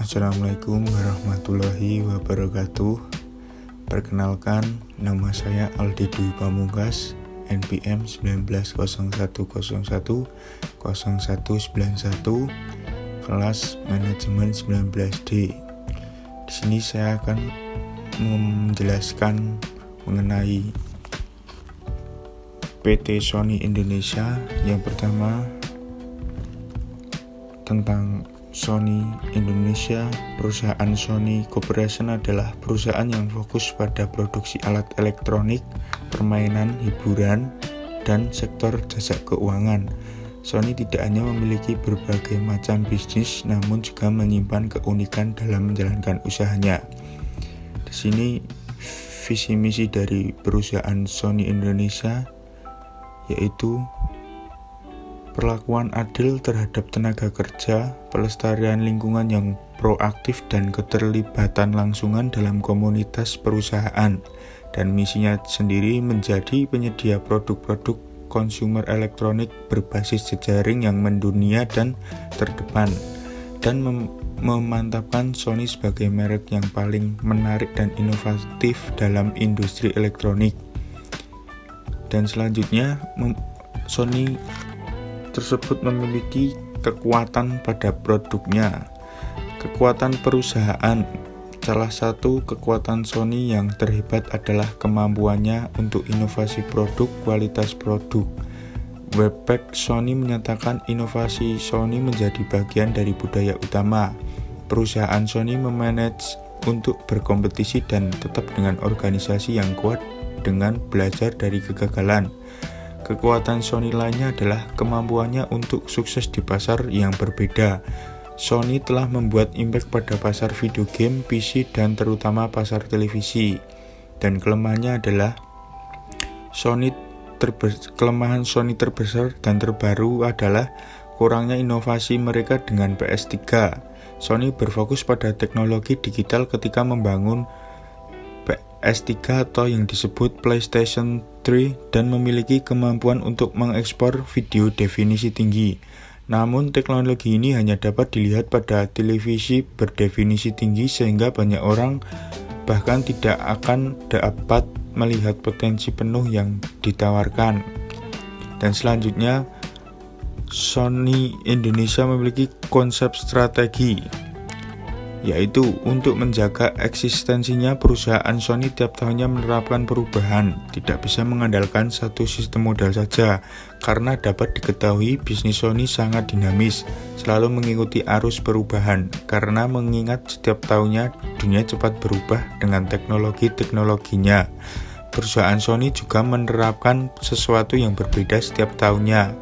Assalamualaikum warahmatullahi wabarakatuh. Perkenalkan, nama saya Aldi Dwi Pamungkas, NPM 1901010191, kelas manajemen 19D. Di sini saya akan menjelaskan mengenai PT Sony Indonesia. Yang pertama, tentang Sony Indonesia. Perusahaan Sony Corporation adalah perusahaan yang fokus pada produksi alat elektronik, permainan, hiburan, dan sektor jasa keuangan. Sony tidak hanya memiliki berbagai macam bisnis, namun juga menyimpan keunikan dalam menjalankan usahanya. Di sini visi misi dari perusahaan Sony Indonesia yaitu perlakuan adil terhadap tenaga kerja, pelestarian lingkungan yang proaktif, dan keterlibatan langsungan dalam komunitas perusahaan. Dan misinya sendiri menjadi penyedia produk-produk konsumer elektronik berbasis jejaring yang mendunia dan terdepan, dan memantapkan Sony sebagai merek yang paling menarik dan inovatif dalam industri elektronik. Dan selanjutnya, Sony tersebut memiliki kekuatan pada produknya. Kekuatan perusahaan. Salah satu kekuatan Sony yang terhebat adalah kemampuannya untuk inovasi produk, kualitas produk. Webpack Sony menyatakan inovasi Sony menjadi bagian dari budaya utama. Perusahaan Sony memanage untuk berkompetisi dan tetap dengan organisasi yang kuat dengan belajar dari kegagalan. Kekuatan Sony lainnya adalah kemampuannya untuk sukses di pasar yang berbeda. Sony telah membuat impact pada pasar video game, PC, dan terutama pasar televisi. Dan kelemahannya adalah kelemahan Sony terbesar dan terbaru adalah kurangnya inovasi mereka dengan PS3. Sony berfokus pada teknologi digital ketika membangun PS3 atau yang disebut PlayStation 3 dan memiliki kemampuan untuk mengekspor video definisi tinggi. Namun teknologi ini hanya dapat dilihat pada televisi berdefinisi tinggi sehingga banyak orang bahkan tidak akan dapat melihat potensi penuh yang ditawarkan. Dan selanjutnya, Sony Indonesia memiliki konsep strategi, yaitu untuk menjaga eksistensinya. Perusahaan Sony tiap tahunnya menerapkan perubahan, tidak bisa mengandalkan satu sistem modal saja, karena dapat diketahui bisnis Sony sangat dinamis, selalu mengikuti arus perubahan, karena mengingat setiap tahunnya dunia cepat berubah dengan teknologinya. Perusahaan Sony juga menerapkan sesuatu yang berbeda setiap tahunnya,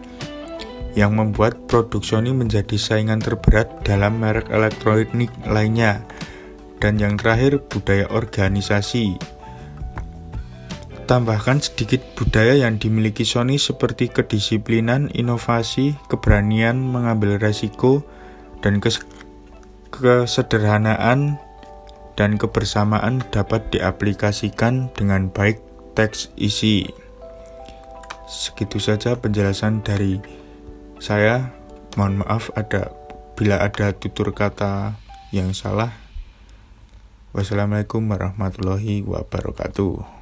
yang membuat produk Sony menjadi saingan terberat dalam merek elektronik lainnya. Dan yang terakhir, budaya organisasi. Tambahkan sedikit budaya yang dimiliki Sony seperti kedisiplinan, inovasi, keberanian mengambil resiko, dan kesederhanaan dan kebersamaan dapat diaplikasikan dengan baik teks isi. Segitu saja penjelasan dari saya. Mohon maaf bila ada tutur kata yang salah. Wassalamualaikum warahmatullahi wabarakatuh.